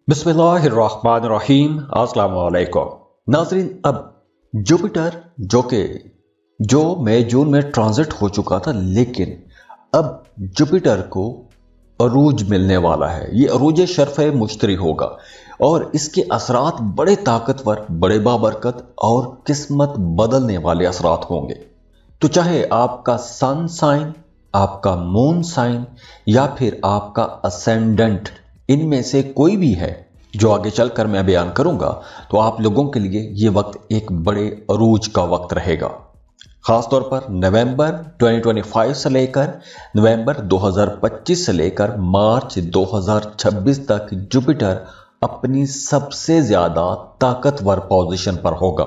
बिस्मिल्लाहिर्रहमानिर्रहीम। अस्सलाम वालेकुम नाज़रीन। अब जुपिटर जो मई जून में ट्रांजिट हो चुका था, लेकिन अब जुपिटर को अरूज मिलने वाला है। ये अरूज शर्फ़ मुश्तरी होगा और इसके असरात बड़े ताकतवर, बड़े बाबरकत और किस्मत बदलने वाले असरात होंगे। तो चाहे आपका सन साइन, आपका मून साइन या फिर आपका असेंडेंट, इनमें से कोई भी है जो आगे चलकर मैं बयान करूंगा, तो आप लोगों के लिए ये वक्त एक बड़े अरूज का वक्त रहेगा। खासतौर पर नवंबर 2025 से लेकर नवंबर 2025 से लेकर मार्च 2026 तक जुपिटर अपनी सबसे ज्यादा ताकतवर पोजीशन पर होगा,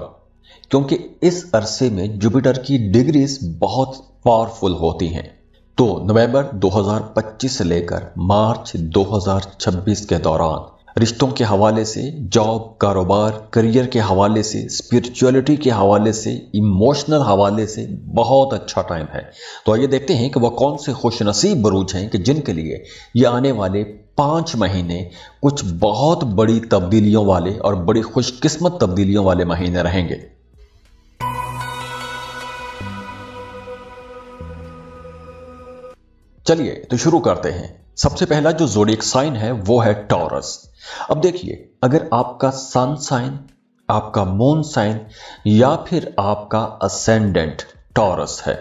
क्योंकि इस अरसे में जुपिटर की डिग्रीज बहुत पावरफुल होती हैं। तो नवंबर 2025 से लेकर मार्च 2026 के दौरान रिश्तों के हवाले से, जॉब, कारोबार, करियर के हवाले से, स्पिरिचुअलिटी के हवाले से, इमोशनल हवाले से बहुत अच्छा टाइम है। तो आइए देखते हैं कि वह कौन से खुशनसीब बरूज हैं कि जिनके लिए ये आने वाले 5 महीने कुछ बहुत बड़ी तब्दीलियों वाले और बड़ी खुशकिस्मत तब्दीलियों वाले महीने रहेंगे। चलिए तो शुरू करते हैं। सबसे पहला जो ज़ोडिएक साइन है वो है टॉरस। अब देखिए, अगर आपका सन साइन, आपका मून साइन या फिर आपका असेंडेंट टॉरस है,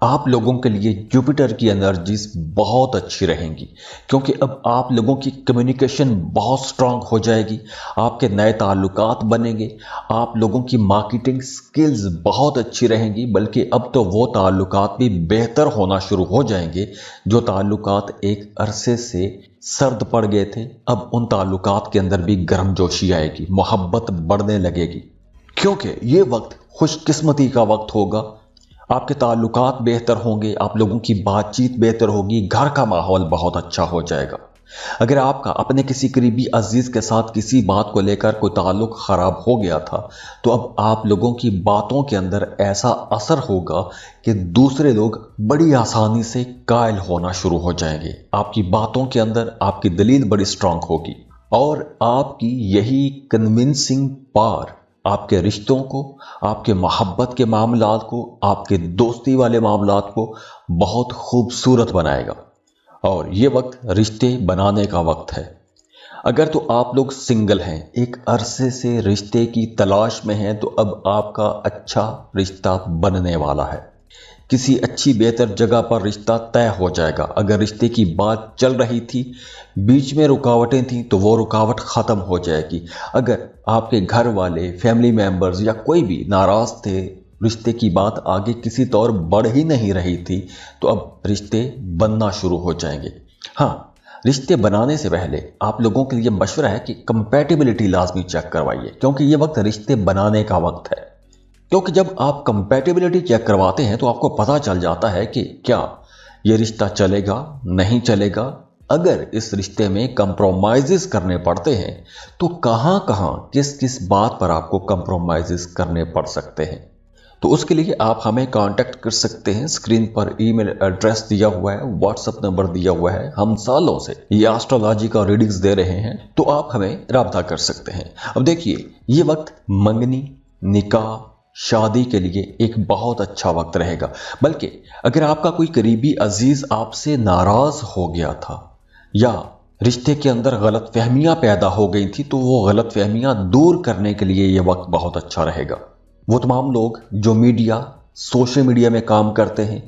आप लोगों के लिए जुपिटर की एनर्जीज बहुत अच्छी रहेंगी, क्योंकि अब आप लोगों की कम्युनिकेशन बहुत स्ट्रांग हो जाएगी, आपके नए ताल्लुकात बनेंगे, आप लोगों की मार्केटिंग स्किल्स बहुत अच्छी रहेंगी। बल्कि अब तो वो ताल्लुकात भी बेहतर होना शुरू हो जाएंगे जो ताल्लुकात एक अरसे से सर्द पड़ गए थे। अब उन ताल्लुकात के अंदर भी गर्मजोशी आएगी, मोहब्बत बढ़ने लगेगी, क्योंकि ये वक्त खुशकिस्मती का वक्त होगा। आपके ताल्लुकात बेहतर होंगे, आप लोगों की बातचीत बेहतर होगी, घर का माहौल बहुत अच्छा हो जाएगा। अगर आपका अपने किसी करीबी अजीज के साथ किसी बात को लेकर कोई ताल्लुक खराब हो गया था, तो अब आप लोगों की बातों के अंदर ऐसा असर होगा कि दूसरे लोग बड़ी आसानी से कायल होना शुरू हो जाएंगे। आपकी बातों के अंदर आपकी दलील बड़ी स्ट्रांग होगी और आपकी यही कन्विंसिंग पावर आपके रिश्तों को, आपके मोहब्बत के मामलात को, आपके दोस्ती वाले मामलात को बहुत खूबसूरत बनाएगा। और ये वक्त रिश्ते बनाने का वक्त है। अगर तो आप लोग सिंगल हैं, एक अरसे से रिश्ते की तलाश में हैं, तो अब आपका अच्छा रिश्ता बनने वाला है। किसी अच्छी बेहतर जगह पर रिश्ता तय हो जाएगा। अगर रिश्ते की बात चल रही थी, बीच में रुकावटें थी, तो वो रुकावट ख़त्म हो जाएगी। अगर आपके घर वाले, फैमिली मेंबर्स या कोई भी नाराज़ थे, रिश्ते की बात आगे किसी तौर बढ़ ही नहीं रही थी, तो अब रिश्ते बनना शुरू हो जाएंगे। हाँ, रिश्ते बनाने से पहले आप लोगों के लिए मशवरा है कि कंपैटिबिलिटी लाजमी चेक करवाइए, क्योंकि ये वक्त रिश्ते बनाने का वक्त है। क्योंकि जब आप कंपैटिबिलिटी चेक करवाते हैं तो आपको पता चल जाता है कि क्या ये रिश्ता चलेगा, नहीं चलेगा। अगर इस रिश्ते में कंप्रोमाइज़ेस करने पड़ते हैं तो कहाँ कहाँ, किस किस बात पर आपको कंप्रोमाइज़ेस करने पड़ सकते हैं। तो उसके लिए आप हमें कांटेक्ट कर सकते हैं। स्क्रीन पर ईमेल एड्रेस दिया हुआ है, व्हाट्सएप नंबर दिया हुआ है। हम सालों से ये एस्ट्रोलॉजी का रीडिंग्स दे रहे हैं, तो आप हमें राब्ता कर सकते हैं। अब देखिए, ये वक्त मंगनी, निकाह, शादी के लिए एक बहुत अच्छा वक्त रहेगा। बल्कि अगर आपका कोई करीबी अजीज आपसे नाराज हो गया था या रिश्ते के अंदर गलत फहमियां पैदा हो गई थी, तो वो गलत फहमियां दूर करने के लिए ये वक्त बहुत अच्छा रहेगा। वो तमाम लोग जो मीडिया, सोशल मीडिया में काम करते हैं,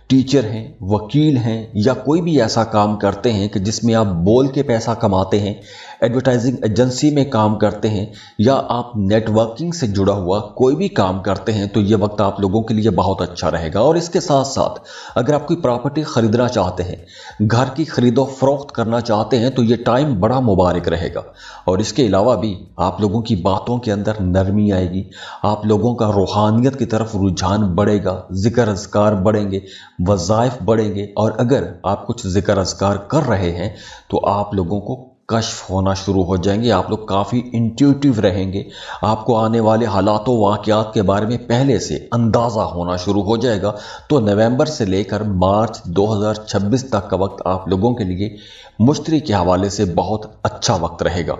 टीचर हैं, वकील हैं या कोई भी ऐसा काम करते हैं कि जिसमें आप बोल के पैसा कमाते हैं, एडवर्टाइजिंग एजेंसी में काम करते हैं या आप नेटवर्किंग से जुड़ा हुआ कोई भी काम करते हैं, तो ये वक्त आप लोगों के लिए बहुत अच्छा रहेगा। और इसके साथ साथ अगर आप कोई प्रॉपर्टी खरीदना चाहते हैं, घर की खरीदो फरोख्त करना चाहते हैं, तो ये टाइम बड़ा मुबारक रहेगा। और इसके अलावा भी आप लोगों की बातों के अंदर नरमी आएगी, आप लोगों का रूहानियत की तरफ रुझान बढ़ेगा, जिक्र अज़कार बढ़ेंगे, वज़ाइफ बढ़ेंगे। और अगर आप कुछ जिक्र अज़कार कर रहे हैं तो आप लोगों को कश्फ होना शुरू हो जाएंगे। आप लोग काफ़ी इंट्यूटिव रहेंगे, आपको आने वाले हालातों वाक़यात के बारे में पहले से अंदाज़ा होना शुरू हो जाएगा। तो नवंबर से लेकर मार्च 2026 तक का वक्त आप लोगों के लिए मुश्तरी के हवाले से बहुत अच्छा वक्त रहेगा।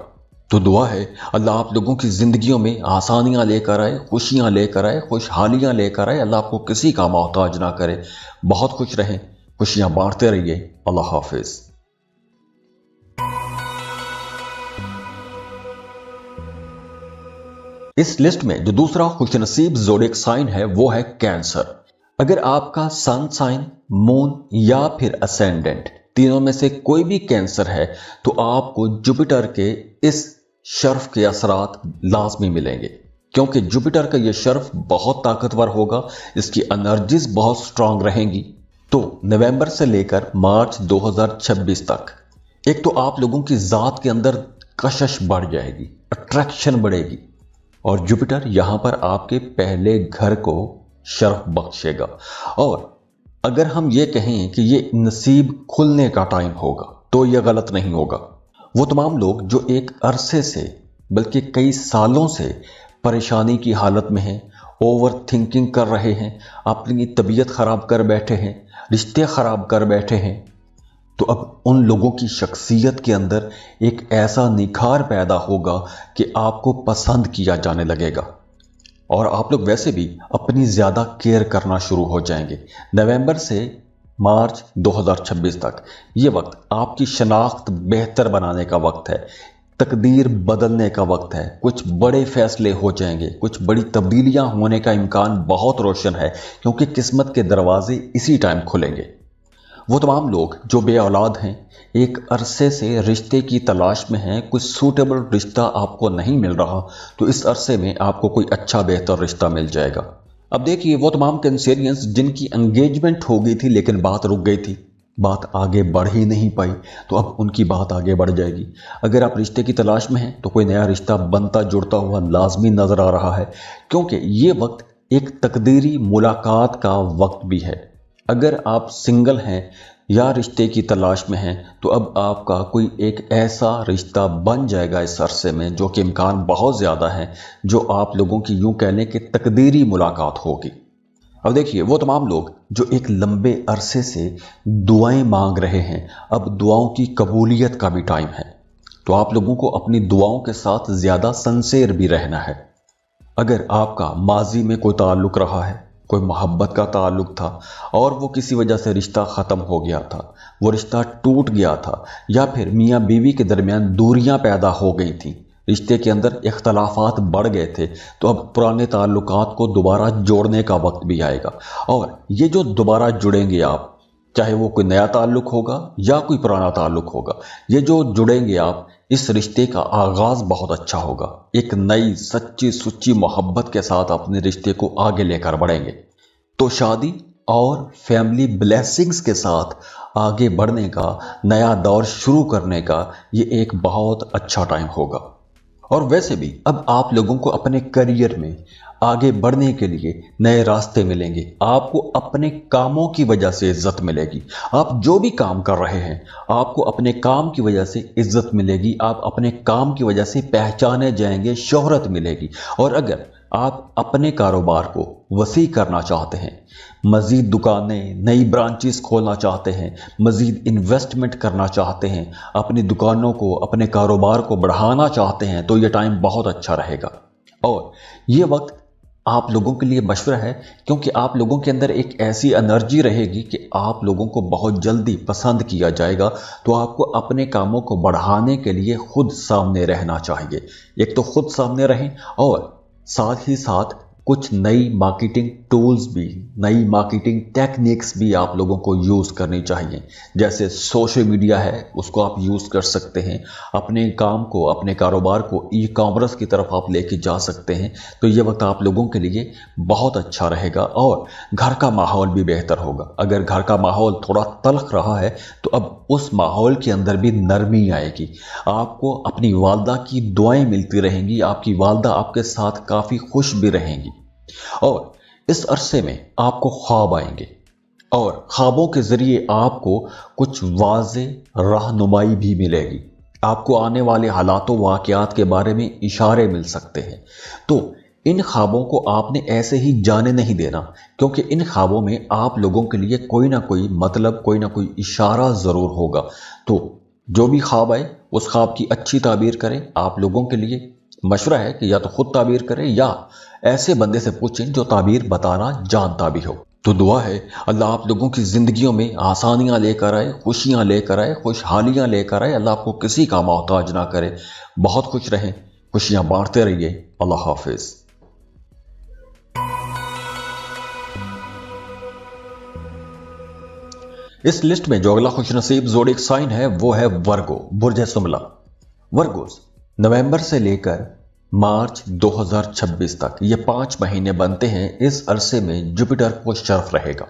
तो दुआ है अल्लाह आप लोगों की ज़िंदगियों में आसानियां लेकर आए, खुशियां लेकर आए, खुशहालियां लेकर आए। अल्लाह आपको किसी का मोहताज ना करे। बहुत खुश रहें, खुशियां बांटते रहिए। अल्लाह हाफिज। इस लिस्ट में जो दूसरा खुशनसीब ज़ोडिएक साइन है वो है कैंसर। अगर आपका सन साइन, मून या फिर असेंडेंट तीनों में से कोई भी कैंसर है तो आपको जुपिटर के इस शर्फ के असरात लाजमी मिलेंगे, क्योंकि जुपिटर का यह शर्फ बहुत ताकतवर होगा, इसकी एनर्जीज बहुत स्ट्रांग रहेंगी। तो नवंबर से लेकर मार्च 2026 तक एक तो आप लोगों की ज़ात के अंदर कशिश बढ़ जाएगी, अट्रैक्शन बढ़ेगी, और जुपिटर यहां पर आपके पहले घर को शर्फ बख्शेगा। और अगर हम ये कहें कि ये नसीब खुलने का टाइम होगा तो यह गलत नहीं होगा। वो तमाम लोग जो एक अरसे से बल्कि कई सालों से परेशानी की हालत में हैं, ओवर थिंकिंग कर रहे हैं, अपनी तबीयत ख़राब कर बैठे हैं, रिश्ते ख़राब कर बैठे हैं, तो अब उन लोगों की शख्सियत के अंदर एक ऐसा निखार पैदा होगा कि आपको पसंद किया जाने लगेगा और आप लोग वैसे भी अपनी ज़्यादा केयर करना शुरू हो जाएंगे। नवंबर से मार्च 2026 तक ये वक्त आपकी शनाख्त बेहतर बनाने का वक्त है, तकदीर बदलने का वक्त है, कुछ बड़े फैसले हो जाएंगे, कुछ बड़ी तब्दीलियां होने का इम्कान बहुत रोशन है, क्योंकि किस्मत के दरवाजे इसी टाइम खुलेंगे। वो तमाम लोग जो बे औलाद हैं, एक अरसे से रिश्ते की तलाश में हैं, कुछ सूटेबल रिश्ता आपको नहीं मिल रहा, तो इस अरसे में आपको कोई अच्छा बेहतर रिश्ता मिल जाएगा। अब देखिए वो तमाम कैंसेरियंस जिनकी एंगेजमेंट हो गई थी लेकिन बात रुक गई थी, बात आगे बढ़ ही नहीं पाई, तो अब उनकी बात आगे बढ़ जाएगी। अगर आप रिश्ते की तलाश में हैं तो कोई नया रिश्ता बनता जुड़ता हुआ लाजमी नजर आ रहा है, क्योंकि ये वक्त एक तकदीरी मुलाकात का वक्त भी है। अगर आप सिंगल हैं या रिश्ते की तलाश में हैं तो अब आपका कोई एक ऐसा रिश्ता बन जाएगा इस अरसे में जो कि इम्कान बहुत ज़्यादा है, जो आप लोगों की यूं कहने की तकदीरी मुलाकात होगी। अब देखिए वो तमाम लोग जो एक लंबे अरसे से दुआएं मांग रहे हैं, अब दुआओं की कबूलियत का भी टाइम है, तो आप लोगों को अपनी दुआओं के साथ ज़्यादा सिंसियर भी रहना है। अगर आपका माजी में कोई ताल्लुक़ रहा है, कोई मोहब्बत का ताल्लुक़ था और वो किसी वजह से रिश्ता ख़त्म हो गया था, वो रिश्ता टूट गया था, या फिर मियाँ बीवी के दरमियान दूरियां पैदा हो गई थी, रिश्ते के अंदर इख्तलाफात बढ़ गए थे, तो अब पुराने ताल्लुकात को दोबारा जोड़ने का वक्त भी आएगा। और ये जो दोबारा जुड़ेंगे आप, चाहे वो कोई नया ताल्लुक होगा या कोई पुराना ताल्लुक होगा, ये जो जुड़ेंगे आप, इस रिश्ते का आगाज़ बहुत अच्छा होगा। एक नई सच्ची सुच्ची मोहब्बत के साथ अपने रिश्ते को आगे लेकर बढ़ेंगे, तो शादी और फैमिली ब्लेसिंग्स के साथ आगे बढ़ने का, नया दौर शुरू करने का ये एक बहुत अच्छा टाइम होगा। और वैसे भी अब आप लोगों को अपने करियर में आगे बढ़ने के लिए नए रास्ते मिलेंगे, आपको अपने कामों की वजह से इज्जत मिलेगी। आप जो भी काम कर रहे हैं आपको अपने काम की वजह से इज्जत मिलेगी, आप अपने काम की वजह से पहचाने जाएंगे, शोहरत मिलेगी। और अगर आप अपने कारोबार को वसी करना चाहते हैं, मज़ीद दुकानें, नई ब्रांचेस खोलना चाहते हैं, मज़ीद इन्वेस्टमेंट करना चाहते हैं, अपनी दुकानों को, अपने कारोबार को बढ़ाना चाहते हैं, तो ये टाइम बहुत अच्छा रहेगा। और ये वक्त आप लोगों के लिए मशवरा है, क्योंकि आप लोगों के अंदर एक ऐसी एनर्जी रहेगी कि आप लोगों को बहुत जल्दी पसंद किया जाएगा। तो आपको अपने कामों को बढ़ाने के लिए खुद सामने रहना चाहिए। एक तो खुद सामने रहें और साथ ही साथ कुछ नई मार्केटिंग टूल्स भी, नई मार्केटिंग टेक्निक्स भी आप लोगों को यूज़ करनी चाहिए। जैसे सोशल मीडिया है, उसको आप यूज़ कर सकते हैं, अपने काम को, अपने कारोबार को ई कॉमर्स की तरफ आप लेके जा सकते हैं। तो ये वक्त आप लोगों के लिए बहुत अच्छा रहेगा और घर का माहौल भी बेहतर होगा। अगर घर का माहौल थोड़ा तल्ख रहा है तो अब उस माहौल के अंदर भी नरमी आएगी। आपको अपनी वालदा की दुआएं मिलती रहेंगी, आपकी वालदा आपके साथ काफ़ी खुश भी रहेंगी। और इस अरसे में आपको ख्वाब आएंगे और ख्वाबों के जरिए आपको कुछ वाज़े रहनुमाई भी मिलेगी। आपको आने वाले हालातों वाक़यात के बारे में इशारे मिल सकते हैं। तो इन ख्वाबों को आपने ऐसे ही जाने नहीं देना, क्योंकि इन ख्वाबों में आप लोगों के लिए कोई ना कोई मतलब, कोई ना कोई इशारा ज़रूर होगा। तो जो भी ख्वाब आए उस ख्वाब की अच्छी ताबीर करें। आप लोगों के लिए मशवरा है कि या तो खुद ताबीर करें या ऐसे बंदे से पूछें जो ताबीर बताना जानता भी हो। तो दुआ है अल्लाह आप लोगों की जिंदगियों में आसानियां लेकर आए, खुशियां लेकर आए, खुशहालियां लेकर आए। अल्लाह आपको किसी का मोहताज ना करे। बहुत खुश रहें, खुशियां बांटते रहिए। अल्लाह हाफिज। इस लिस्ट में जो अगला खुशनसीब ज़ोडिक साइन है वो है वर्गो, बुर्ज सुमला। वर्गोस नवंबर से लेकर मार्च 2026 तक ये 5 महीने बनते हैं। इस अरसे में जुपिटर को शर्फ रहेगा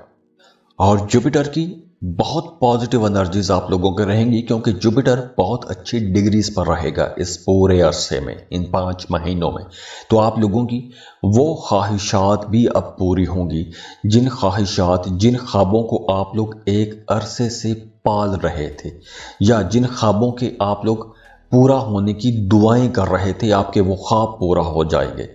और जुपिटर की बहुत पॉजिटिव एनर्जीज आप लोगों के रहेंगी, क्योंकि जुपिटर बहुत अच्छी डिग्रीज पर रहेगा इस पूरे अरसे में, इन 5 महीनों में। तो आप लोगों की वो ख्वाहिशात भी अब पूरी होंगी, जिन ख्वाहिशात, जिन ख्वाबों को आप लोग एक अरसे से पाल रहे थे या जिन ख्वाबों के आप लोग पूरा होने की दुआएं कर रहे थे, आपके वो ख्वाब पूरा हो जाएंगे।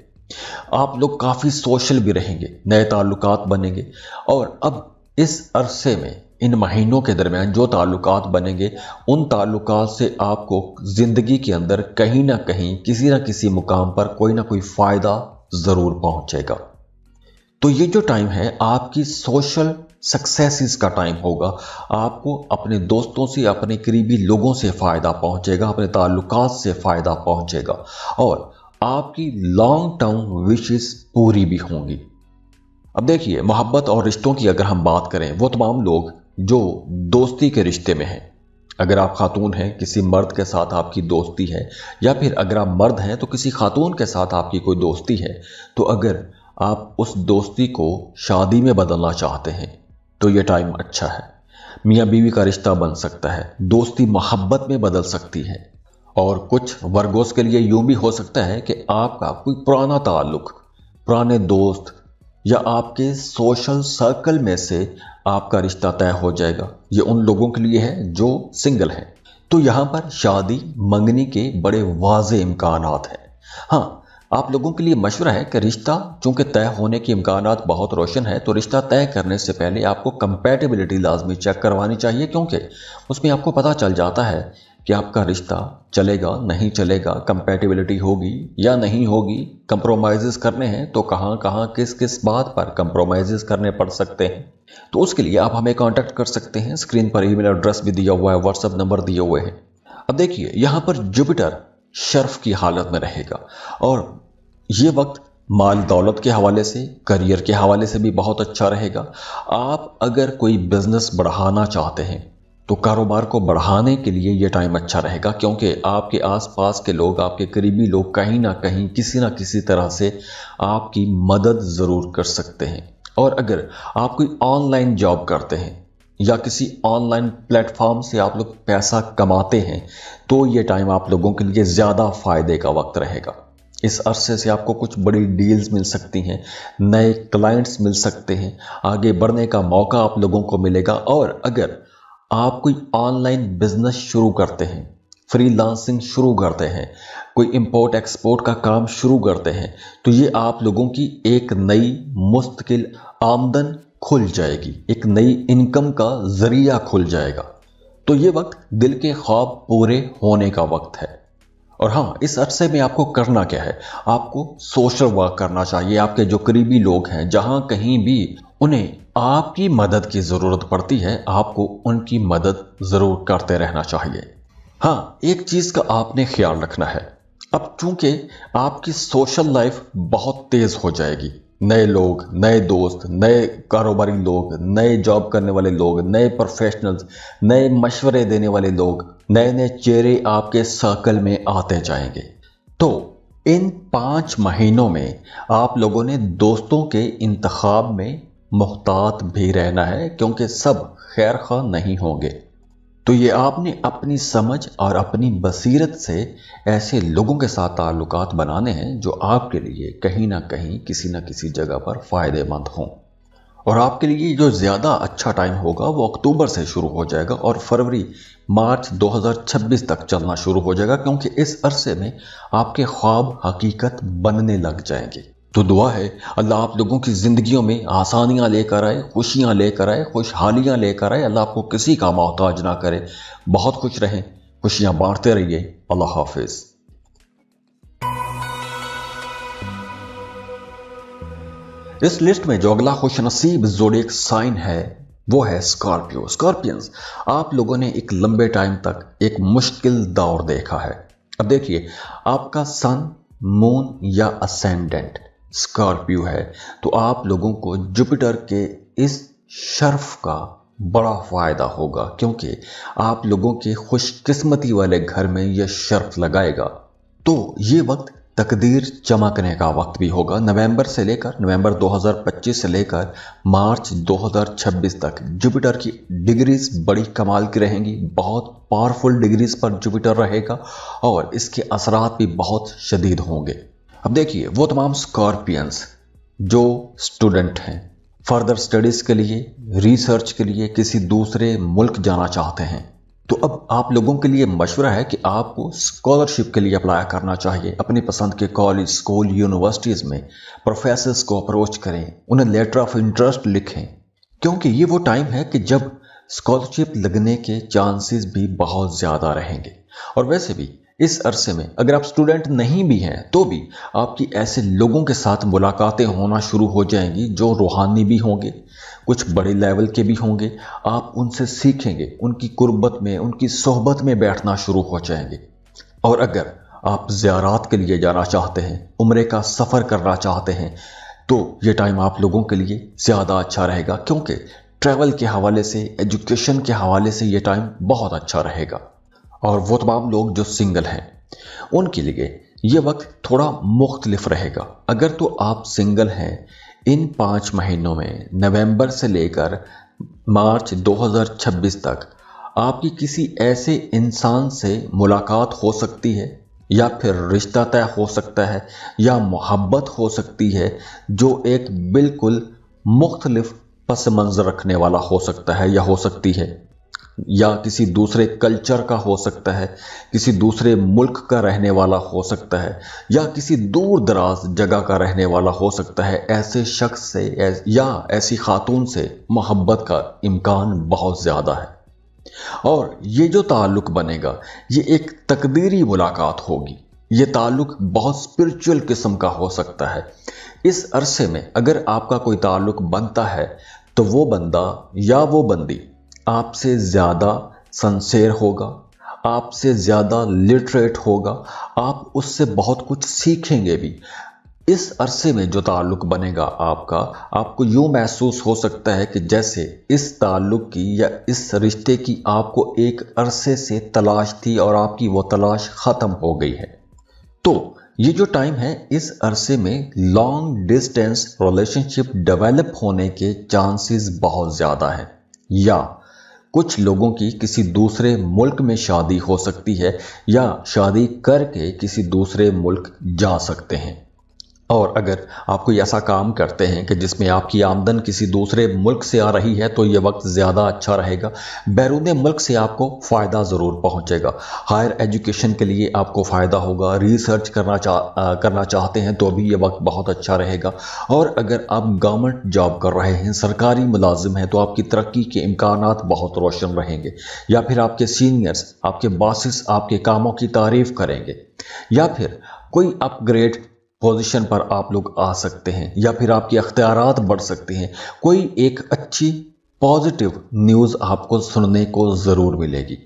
आप लोग काफ़ी सोशल भी रहेंगे, नए ताल्लुकात बनेंगे। और अब इस अरसे में, इन महीनों के दरमियान जो ताल्लुकात बनेंगे, उन ताल्लुकात से आपको ज़िंदगी के अंदर कहीं ना कहीं, किसी ना किसी मुकाम पर कोई ना कोई फ़ायदा ज़रूर पहुंचेगा। तो ये जो टाइम है आपकी सोशल सक्सेसिस का टाइम होगा। आपको अपने दोस्तों से, अपने करीबी लोगों से फ़ायदा पहुंचेगा, अपने ताल्लुकात से फ़ायदा पहुंचेगा और आपकी लॉन्ग टर्म विशेस पूरी भी होंगी। अब देखिए, मोहब्बत और रिश्तों की अगर हम बात करें, वो तमाम लोग जो दोस्ती के रिश्ते में हैं, अगर आप खातून हैं, किसी मर्द के साथ आपकी दोस्ती है, या फिर अगर आप मर्द हैं तो किसी खातून के साथ आपकी कोई दोस्ती है, तो अगर आप उस दोस्ती को शादी में बदलना चाहते हैं तो ये टाइम अच्छा है। मियाँ बीवी का रिश्ता बन सकता है, दोस्ती मोहब्बत में बदल सकती है। और कुछ वर्गोस के लिए यूं भी हो सकता है कि आपका कोई पुराना ताल्लुक, पुराने दोस्त या आपके सोशल सर्कल में से आपका रिश्ता तय हो जाएगा। ये उन लोगों के लिए है जो सिंगल हैं। तो यहाँ पर शादी मंगनी के बड़े वाज़े इम्कानात हैं। हाँ, आप लोगों के लिए मशवरा है कि रिश्ता चूंकि तय होने के इम्कानात बहुत रोशन है, तो रिश्ता तय करने से पहले आपको कंपैटिबिलिटी लाजमी चेक करवानी चाहिए, क्योंकि उसमें आपको पता चल जाता है कि आपका रिश्ता चलेगा नहीं चलेगा, कंपैटिबिलिटी होगी या नहीं होगी। कंप्रोमाइज़ करने हैं तो कहाँ कहाँ, किस किस बात पर कंप्रोमाइज़ करने पड़ सकते हैं। तो उसके लिए आप हमें कांटेक्ट कर सकते हैं। स्क्रीन पर ईमेल एड्रेस भी दिया हुआ है, व्हाट्सएप नंबर दिए हुए हैं। अब देखिए, यहाँ पर जुपिटर शर्फ की हालत में रहेगा और ये वक्त माल दौलत के हवाले से, करियर के हवाले से भी बहुत अच्छा रहेगा। आप अगर कोई बिजनेस बढ़ाना चाहते हैं तो कारोबार को बढ़ाने के लिए ये टाइम अच्छा रहेगा, क्योंकि आपके आसपास के लोग, आपके करीबी लोग कहीं ना कहीं, किसी ना किसी तरह से आपकी मदद ज़रूर कर सकते हैं। और अगर आप कोई ऑनलाइन जॉब करते हैं या किसी ऑनलाइन प्लेटफॉर्म से आप लोग पैसा कमाते हैं, तो ये टाइम आप लोगों के लिए ज़्यादा फ़ायदे का वक्त रहेगा। इस अरसे से आपको कुछ बड़ी डील्स मिल सकती हैं, नए क्लाइंट्स मिल सकते हैं, आगे बढ़ने का मौका आप लोगों को मिलेगा। और अगर आप कोई ऑनलाइन बिजनेस शुरू करते हैं, फ्रीलांसिंग शुरू करते हैं, कोई इंपोर्ट एक्सपोर्ट का काम शुरू करते हैं, तो ये आप लोगों की एक नई मुस्तकिल आमदन खुल जाएगी, एक नई इनकम का जरिया खुल जाएगा। तो ये वक्त दिल के ख्वाब पूरे होने का वक्त है। और हाँ, इस अरसे में आपको करना क्या है, आपको सोशल वर्क करना चाहिए। आपके जो करीबी लोग हैं, जहां कहीं भी उन्हें आपकी मदद की ज़रूरत पड़ती है, आपको उनकी मदद ज़रूर करते रहना चाहिए। हाँ, एक चीज़ का आपने ख्याल रखना है, अब चूंकि आपकी सोशल लाइफ बहुत तेज़ हो जाएगी, नए लोग, नए दोस्त, नए कारोबारी लोग, नए जॉब करने वाले लोग, नए प्रोफेशनल्स, नए मशवरे देने वाले लोग, नए नए चेहरे आपके सर्कल में आते जाएंगे। तो इन 5 महीनों में आप लोगों ने दोस्तों के इंतखाब में मुहतात भी रहना है, क्योंकि सब खैर खा नहीं होंगे। तो ये आपने अपनी समझ और अपनी बसीरत से ऐसे लोगों के साथ ताल्लुकात बनाने हैं जो आपके लिए कहीं ना कहीं, किसी ना किसी जगह पर फ़ायदेमंद हों। और आपके लिए जो ज़्यादा अच्छा टाइम होगा वो अक्टूबर से शुरू हो जाएगा और फरवरी मार्च 2026 तक चलना शुरू हो जाएगा, क्योंकि इस अरसे में आपके ख्वाब हकीकत बनने लग जाएंगे। तो दुआ है अल्लाह आप लोगों की ज़िंदगियों में आसानियां लेकर आए, खुशियां लेकर आए, खुशहालियां लेकर आए। अल्लाह आपको किसी का मोहताज ना करे। बहुत खुश रहें, खुशियां बांटते रहिए। अल्लाह हाफिज। इस लिस्ट में जो अगला खुशनसीब ज़ोडिएक साइन है वो है स्कॉर्पियो। स्कॉर्पियंस, आप लोगों ने एक लंबे टाइम तक एक मुश्किल दौर देखा है। अब देखिए, आपका सन, मून या असेंडेंट स्कॉर्पियो है, तो आप लोगों को जुपिटर के इस शर्फ का बड़ा फायदा होगा, क्योंकि आप लोगों के खुशकिस्मती वाले घर में यह शर्फ लगाएगा। तो ये वक्त तकदीर चमकने का वक्त भी होगा। नवंबर 2025 से लेकर मार्च 2026 तक जुपिटर की डिग्रीज बड़ी कमाल की रहेंगी। बहुत पावरफुल डिग्रीज पर जुपिटर रहेगा और इसके असरात भी बहुत शदीद होंगे। अब देखिए, वो तमाम स्कॉर्पियंस जो स्टूडेंट हैं, फर्दर स्टडीज़ के लिए, रिसर्च के लिए किसी दूसरे मुल्क जाना चाहते हैं, तो अब आप लोगों के लिए मशवरा है कि आपको स्कॉलरशिप के लिए अप्लाई करना चाहिए। अपनी पसंद के कॉलेज, स्कूल, यूनिवर्सिटीज़ में प्रोफेसर्स को अप्रोच करें, उन्हें लेटर ऑफ इंटरेस्ट लिखें, क्योंकि ये वो टाइम है कि जब स्कॉलरशिप लगने के चांसेस भी बहुत ज़्यादा रहेंगे। और वैसे भी इस अरसे में अगर आप स्टूडेंट नहीं भी हैं तो भी आपकी ऐसे लोगों के साथ मुलाकातें होना शुरू हो जाएंगी जो रूहानी भी होंगे, कुछ बड़े लेवल के भी होंगे। आप उनसे सीखेंगे, उनकी कुर्बत में, उनकी सोहबत में बैठना शुरू हो जाएंगे। और अगर आप ज़ियारात के लिए जाना चाहते हैं, उम्रे का सफ़र करना चाहते हैं, तो ये टाइम आप लोगों के लिए ज़्यादा अच्छा रहेगा, क्योंकि ट्रैवल के हवाले से, एजुकेशन के हवाले से ये टाइम बहुत अच्छा रहेगा। और वो तमाम लोग जो सिंगल हैं उनके लिए ये वक्त थोड़ा मुख्तलिफ रहेगा। अगर तो आप सिंगल हैं, इन 5 महीनों में नवंबर से लेकर मार्च 2026 तक आपकी किसी ऐसे इंसान से मुलाकात हो सकती है, या फिर रिश्ता तय हो सकता है, या मोहब्बत हो सकती है जो एक बिल्कुल मुख्तलिफ पस मंज़र रखने वाला हो सकता है या हो सकती है, या किसी दूसरे कल्चर का हो सकता है, किसी दूसरे मुल्क का रहने वाला हो सकता है, या किसी दूर दराज जगह का रहने वाला हो सकता है। ऐसे शख्स से या ऐसी खातून से मोहब्बत का इम्कान बहुत ज़्यादा है। और ये जो ताल्लुक़ बनेगा ये एक तकदीरी मुलाकात होगी। ये ताल्लुक़ बहुत स्पिरिचुअल किस्म का हो सकता है। इस अरसे में अगर आपका कोई ताल्लुक़ बनता है तो वो बंदा या वो बंदी आपसे ज़्यादा सनसेर होगा, आपसे ज़्यादा लिटरेट होगा, आप उससे बहुत कुछ सीखेंगे भी। इस अरसे में जो ताल्लुक़ बनेगा आपका, आपको यूँ महसूस हो सकता है कि जैसे इस ताल्लुक़ की या इस रिश्ते की आपको एक अरसे से तलाश थी और आपकी वो तलाश ख़त्म हो गई है। तो ये जो टाइम है, इस अरसे में लॉन्ग डिस्टेंस रिलेशनशिप डेवलप होने के चांसेस बहुत ज़्यादा हैं, या कुछ लोगों की किसी दूसरे मुल्क में शादी हो सकती है, या शादी करके किसी दूसरे मुल्क जा सकते हैं। और अगर आप कोई ऐसा काम करते हैं कि जिसमें आपकी आमदन किसी दूसरे मुल्क से आ रही है तो ये वक्त ज़्यादा अच्छा रहेगा। बैरून मुल्क से आपको फ़ायदा ज़रूर पहुंचेगा। हायर एजुकेशन के लिए आपको फ़ायदा होगा। रिसर्च करना चाहते हैं तो भी ये वक्त बहुत अच्छा रहेगा। और अगर आप गवर्नमेंट जॉब कर रहे हैं, सरकारी मुलाजिम हैं, तो आपकी तरक्की के इम्कानात बहुत रोशन रहेंगे। या फिर आपके सीनियर्स, आपके बॉसेस आपके कामों की तारीफ़ करेंगे, या फिर कोई अपग्रेड पोजीशन पर आप लोग आ सकते हैं, या फिर आपके अख्तियारात बढ़ सकते हैं। कोई एक अच्छी पॉजिटिव न्यूज़ आपको सुनने को ज़रूर मिलेगी।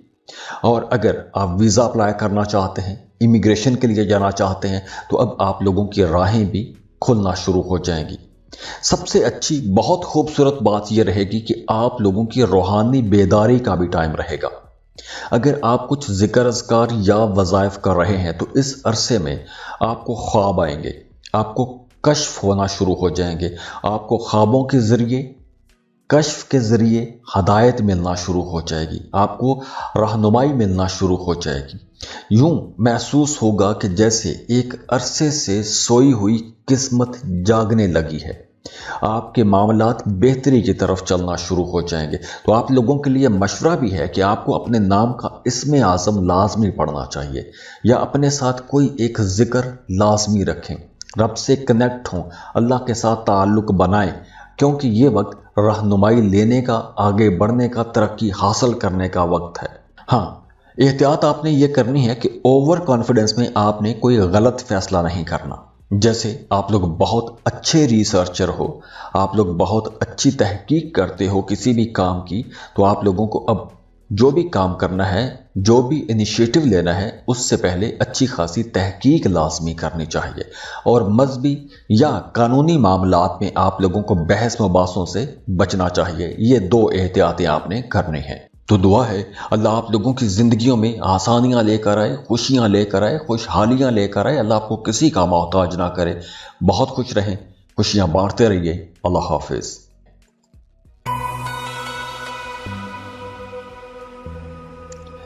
और अगर आप वीज़ा अप्लाई करना चाहते हैं, इमिग्रेशन के लिए जाना चाहते हैं, तो अब आप लोगों की राहें भी खुलना शुरू हो जाएंगी। सबसे अच्छी बहुत खूबसूरत बात यह रहेगी कि आप लोगों की रूहानी बेदारी का भी टाइम रहेगा। अगर आप कुछ जिक्र अज़कार या वज़ाइफ कर रहे हैं तो इस अरसे में आपको ख्वाब आएंगे, आपको कश्फ होना शुरू हो जाएंगे। आपको ख्वाबों के ज़रिए, कश्फ के ज़रिए हदायत मिलना शुरू हो जाएगी, आपको रहनुमाई मिलना शुरू हो जाएगी। यूं महसूस होगा कि जैसे एक अरसे से सोई हुई किस्मत जागने लगी है। आपके मामलात बेहतरी की तरफ चलना शुरू हो जाएंगे। तो आप लोगों के लिए मशवरा भी है कि आपको अपने नाम का इस्मे आज़म लाजमी पढ़ना चाहिए, या अपने साथ कोई एक जिक्र लाजमी रखें। रब से कनेक्ट हों, अल्लाह के साथ ताल्लुक़ बनाएं, क्योंकि ये वक्त रहनुमाई लेने का, आगे बढ़ने का, तरक्की हासिल करने का वक्त है। हाँ, एहतियात आपने ये करनी है कि ओवर कॉन्फिडेंस में आपने कोई गलत फैसला नहीं करना। जैसे आप लोग बहुत अच्छे रिसर्चर हो, आप लोग बहुत अच्छी तहकीक करते हो किसी भी काम की, तो आप लोगों को अब जो भी काम करना है, जो भी इनिशिएटिव लेना है, उससे पहले अच्छी खासी तहकीक लाजमी करनी चाहिए। और मजहबी या कानूनी मामलात में आप लोगों को बहस मुबासों से बचना चाहिए। ये 2 एहतियातें आपने करनी हैं। तो दुआ है अल्लाह आप लोगों की ज़िंदगियों में आसानियां लेकर आए, खुशियां लेकर आए, खुशहालियां लेकर आए। अल्लाह आपको किसी का मोहताज ना करे। बहुत खुश रहें, खुशियां बांटते रहिए। अल्लाह हाफिज़।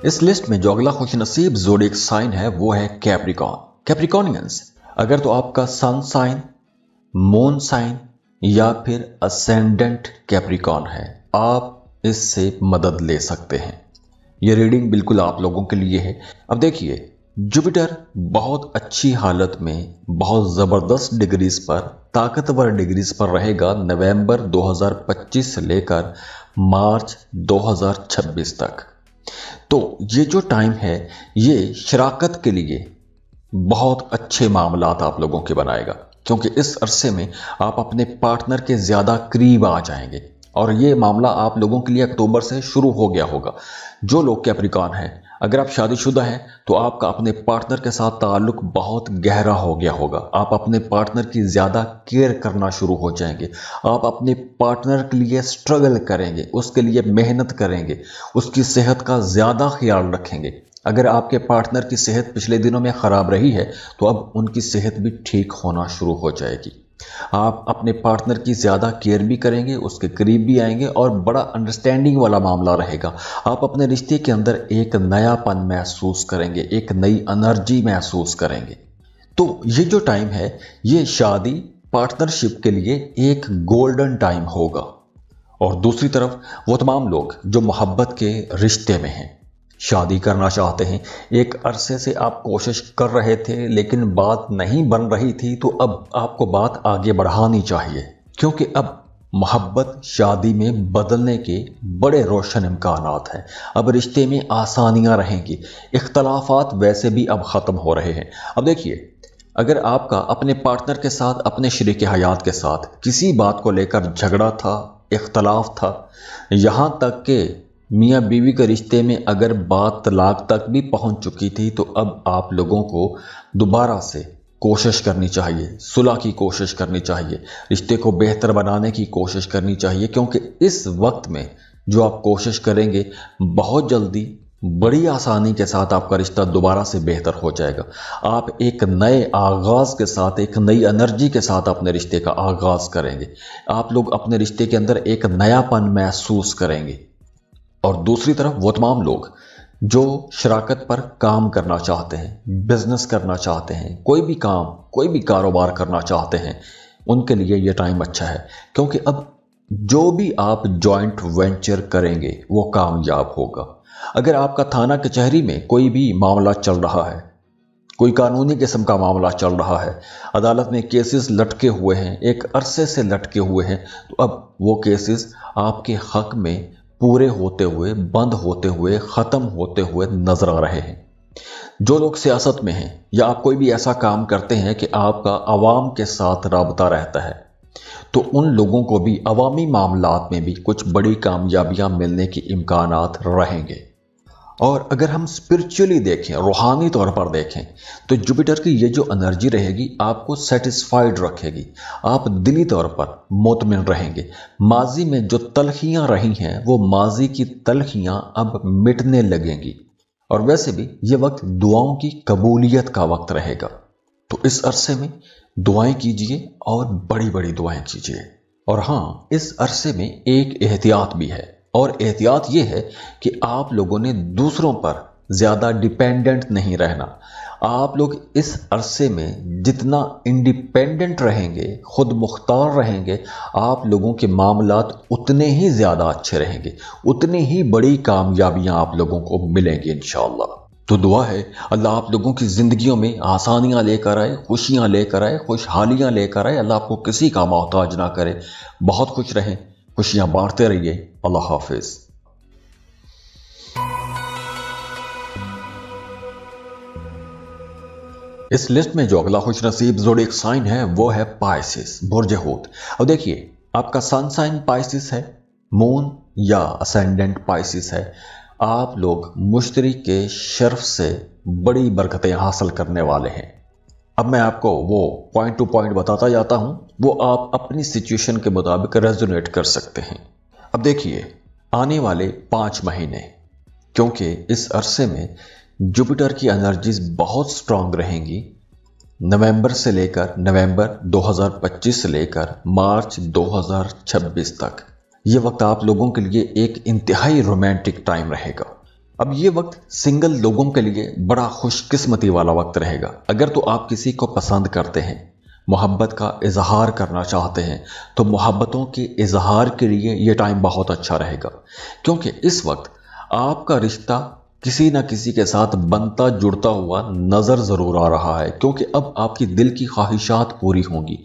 इस लिस्ट में जो अगला खुश नसीब ज़ोडिएक साइन है वो है कैप्रिकॉर्न। कैप्रिकॉर्नियंस, अगर तो आपका सन साइन, मून साइन या फिर असेंडेंट कैप्रिकॉर्न है, आप इससे मदद ले सकते हैं। यह रीडिंग बिल्कुल आप लोगों के लिए है। अब देखिए, जुपिटर बहुत अच्छी हालत में, बहुत ज़बरदस्त डिग्रीज पर, ताकतवर डिग्रीज पर रहेगा नवंबर 2025 से लेकर मार्च 2026 तक। तो ये जो टाइम है, ये शराकत के लिए बहुत अच्छे मामलात आप लोगों के बनाएगा, क्योंकि इस अरसे में आप अपने पार्टनर के ज़्यादा करीब आ जाएंगे। और ये मामला आप लोगों के लिए अक्टूबर से शुरू हो गया होगा। जो लोग कैप्रिकॉर्न हैं, अगर आप शादीशुदा हैं तो आपका अपने पार्टनर के साथ ताल्लुक बहुत गहरा हो गया होगा। आप अपने पार्टनर की ज़्यादा केयर करना शुरू हो जाएंगे। आप अपने पार्टनर के लिए स्ट्रगल करेंगे, उसके लिए मेहनत करेंगे, उसकी सेहत का ज़्यादा ख्याल रखेंगे। अगर आपके पार्टनर की सेहत पिछले दिनों में ख़राब रही है तो अब उनकी सेहत भी ठीक होना शुरू हो जाएगी। आप अपने पार्टनर की ज़्यादा केयर भी करेंगे, उसके करीब भी आएंगे और बड़ा अंडरस्टैंडिंग वाला मामला रहेगा। आप अपने रिश्ते के अंदर एक नयापन महसूस करेंगे, एक नई एनर्जी महसूस करेंगे। तो ये जो टाइम है, ये शादी पार्टनरशिप के लिए एक गोल्डन टाइम होगा। और दूसरी तरफ वो तमाम लोग जो मोहब्बत के रिश्ते में हैं, शादी करना चाहते हैं, एक अरसे से आप कोशिश कर रहे थे लेकिन बात नहीं बन रही थी, तो अब आपको बात आगे बढ़ानी चाहिए, क्योंकि अब मोहब्बत शादी में बदलने के बड़े रोशन इम्कानात हैं। अब रिश्ते में आसानियां रहेंगी। इख्तलाफात वैसे भी अब ख़त्म हो रहे हैं। अब देखिए, अगर आपका अपने पार्टनर के साथ, अपने शरीक हयात के साथ किसी बात को लेकर झगड़ा था, इख्तलाफ था, यहाँ तक कि मियाँ बीवी के रिश्ते में अगर बात तलाक तक भी पहुंच चुकी थी, तो अब आप लोगों को दोबारा से कोशिश करनी चाहिए, सुलह की कोशिश करनी चाहिए, रिश्ते को बेहतर बनाने की कोशिश करनी चाहिए। क्योंकि इस वक्त में जो आप कोशिश करेंगे, बहुत जल्दी बड़ी आसानी के साथ आपका रिश्ता दोबारा से बेहतर हो जाएगा। आप एक नए आगाज़ के साथ, एक नई एनर्जी के साथ अपने रिश्ते का आगाज़ करेंगे। आप लोग अपने रिश्ते के अंदर एक नयापन महसूस करेंगे। और दूसरी तरफ वो तमाम लोग जो शराकत पर काम करना चाहते हैं, बिजनेस करना चाहते हैं, कोई भी काम, कोई भी कारोबार करना चाहते हैं, उनके लिए ये टाइम अच्छा है। क्योंकि अब जो भी आप जॉइंट वेंचर करेंगे वो कामयाब होगा। अगर आपका थाना कचहरी में कोई भी मामला चल रहा है, कोई कानूनी किस्म का मामला चल रहा है, अदालत में केसेस लटके हुए हैं, एक अरसे से लटके हुए हैं, तो अब वो केसेस आपके हक में पूरे होते हुए, बंद होते हुए, ख़त्म होते हुए नजर आ रहे हैं। जो लोग सियासत में हैं या आप कोई भी ऐसा काम करते हैं कि आपका आवाम के साथ राबता रहता है, तो उन लोगों को भी अवामी मामलात में भी कुछ बड़ी कामयाबियां मिलने के इम्कानात रहेंगे। और अगर हम स्पिरिचुअली देखें, रूहानी तौर पर देखें, तो जुपिटर की ये जो एनर्जी रहेगी आपको सेटिस्फाइड रखेगी। आप दिली तौर पर मुतमिन रहेंगे। माजी में जो तलखियां रही हैं, वो माजी की तलखियां अब मिटने लगेंगी। और वैसे भी ये वक्त दुआओं की कबूलियत का वक्त रहेगा। तो इस अरसे में दुआएं कीजिए और बड़ी बड़ी दुआएं कीजिए। और हाँ, इस अरसे में एक एहतियात भी है, और एहतियात ये है कि आप लोगों ने दूसरों पर ज़्यादा डिपेंडेंट नहीं रहना। आप लोग इस अरसे में जितना इंडिपेंडेंट रहेंगे, खुद मुख्तार रहेंगे, आप लोगों के मामलात उतने ही ज़्यादा अच्छे रहेंगे, उतनी ही बड़ी कामयाबियां आप लोगों को मिलेंगी इंशाअल्लाह। तो दुआ है अल्लाह आप लोगों की ज़िंदगियों में आसानियां लेकर आए, खुशियां लेकर आए, खुशहालियां लेकर आए। अल्लाह आपको किसी का मोहताज ना करे। बहुत खुश रहें, खुशियां बांटते रहिए। अल्लाह हाफिज़। इस लिस्ट में जो अगला खुश नसीब ज़ोडिएक साइन है वो है पाइसिस, बुर्ज हूत। अब देखिए, आपका सन साइन पाइसिस है, मून या असेंडेंट पाइसिस है, आप लोग मुश्तरी के शर्फ से बड़ी बरकतें हासिल करने वाले हैं। अब मैं आपको वो पॉइंट टू पॉइंट बताता जाता हूं, वो आप अपनी सिचुएशन के मुताबिक रेजोनेट कर सकते हैं। अब देखिए, आने वाले 5 महीने, क्योंकि इस अरसे में जुपिटर की एनर्जीज बहुत स्ट्रांग रहेंगी, नवंबर 2025 से लेकर मार्च 2026 तक। ये वक्त आप लोगों के लिए एक इंतहाई रोमांटिक टाइम रहेगा। अब ये वक्त सिंगल लोगों के लिए बड़ा खुशकिस्मती वाला वक्त रहेगा। अगर तो आप किसी को पसंद करते हैं, मोहब्बत का इजहार करना चाहते हैं, तो मोहब्बतों के इजहार के लिए ये टाइम बहुत अच्छा रहेगा, क्योंकि इस वक्त आपका रिश्ता किसी न किसी के साथ बनता जुड़ता हुआ नज़र ज़रूर आ रहा है, क्योंकि अब आपकी दिल की ख्वाहिशात पूरी होंगी।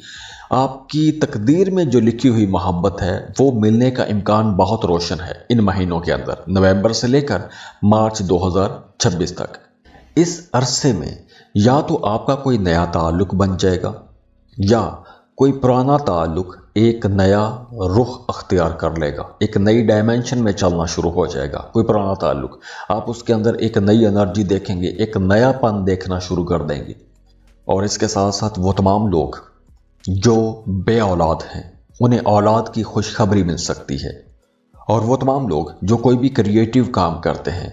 आपकी तकदीर में जो लिखी हुई मोहब्बत है वो मिलने का इम्कान बहुत रोशन है इन महीनों के अंदर, नवंबर से लेकर मार्च 2026 तक। इस अरसे में या तो आपका कोई नया ताल्लुक बन जाएगा या कोई पुराना ताल्लुक एक नया रुख अख्तियार कर लेगा, एक नई डायमेंशन में चलना शुरू हो जाएगा। कोई पुराना ताल्लुक, आप उसके अंदर एक नई एनर्जी देखेंगे, एक नयापन देखना शुरू कर देंगे। और इसके साथ साथ वो तमाम लोग जो बे औलाद हैं, उन्हें औलाद की खुशखबरी मिल सकती है। और वो तमाम लोग जो कोई भी क्रिएटिव काम करते हैं,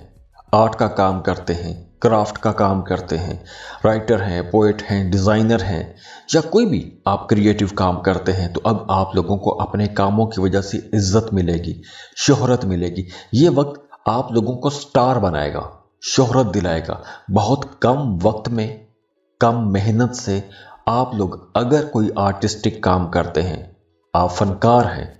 आर्ट का काम करते हैं, क्राफ्ट का काम करते हैं, राइटर हैं, पोएट हैं, डिज़ाइनर हैं, या कोई भी आप क्रिएटिव काम करते हैं, तो अब आप लोगों को अपने कामों की वजह से इज्जत मिलेगी, शोहरत मिलेगी। ये वक्त आप लोगों को स्टार बनाएगा, शोहरत दिलाएगा। बहुत कम वक्त में, कम मेहनत से आप लोग अगर कोई आर्टिस्टिक काम करते हैं, आप फनकार हैं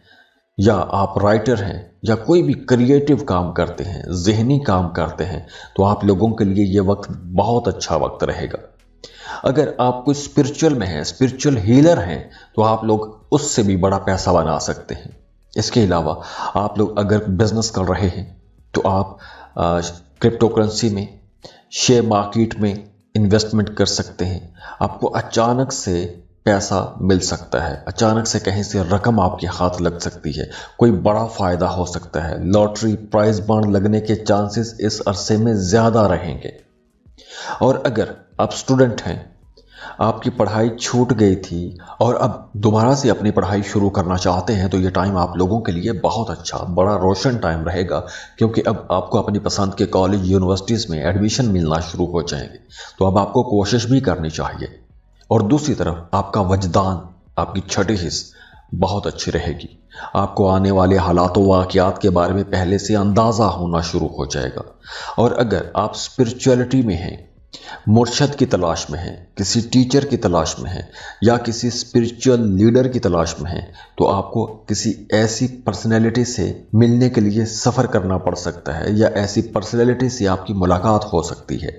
या आप राइटर हैं या कोई भी क्रिएटिव काम करते हैं, ज़हनी काम करते हैं, तो आप लोगों के लिए ये वक्त बहुत अच्छा वक्त रहेगा। अगर आप कोई स्पिरिचुअल में हैं, स्पिरिचुअल हीलर हैं, तो आप लोग उससे भी बड़ा पैसा बना सकते हैं। इसके अलावा आप लोग अगर बिजनेस कर रहे हैं तो आप क्रिप्टो करेंसी में, शेयर मार्केट में इन्वेस्टमेंट कर सकते हैं। आपको अचानक से पैसा मिल सकता है, अचानक से कहीं से रकम आपके हाथ लग सकती है, कोई बड़ा फ़ायदा हो सकता है। लॉटरी, प्राइज बॉन्ड लगने के चांसेस इस अरसे में ज़्यादा रहेंगे। और अगर आप स्टूडेंट हैं, आपकी पढ़ाई छूट गई थी और अब दोबारा से अपनी पढ़ाई शुरू करना चाहते हैं, तो ये टाइम आप लोगों के लिए बहुत अच्छा, बड़ा रोशन टाइम रहेगा, क्योंकि अब आपको अपनी पसंद के कॉलेज, यूनिवर्सिटीज़ में एडमिशन मिलना शुरू हो जाएंगे। तो अब आपको कोशिश भी करनी चाहिए। और दूसरी तरफ आपका वजदान, आपकी छठी हिस्स बहुत अच्छी रहेगी। आपको आने वाले हालातों वाक़यात के बारे में पहले से अंदाज़ा होना शुरू हो जाएगा। और अगर आप स्पिरिचुअलिटी में हैं, मुर्शद की तलाश में हैं, किसी टीचर की तलाश में हैं या किसी स्पिरिचुअल लीडर की तलाश में हैं, तो आपको किसी ऐसी पर्सनैलिटी से मिलने के लिए सफ़र करना पड़ सकता है या ऐसी पर्सनैलिटी से आपकी मुलाकात हो सकती है।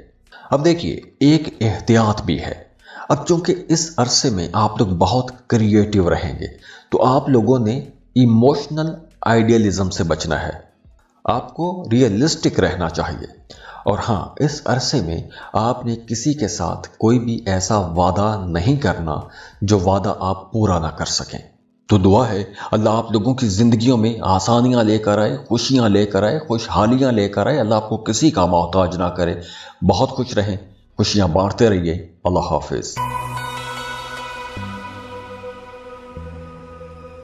अब देखिए, एक एहतियात भी है। अब चूंकि इस अरसे में आप लोग बहुत क्रिएटिव रहेंगे, तो आप लोगों ने इमोशनल आइडियलिज्म से बचना है, आपको रियलिस्टिक रहना चाहिए। और हाँ, इस अरसे में आपने किसी के साथ कोई भी ऐसा वादा नहीं करना जो वादा आप पूरा ना कर सकें। तो दुआ है अल्लाह आप लोगों की ज़िंदगियों में आसानियाँ लेकर आए, खुशियाँ लेकर आए, खुशहालियाँ लेकर आए। अल्लाह आपको किसी का मोहताज ना करे। बहुत खुश रहें, खुशियाँ बांटते रहिए। अल्लाह हाफिज़।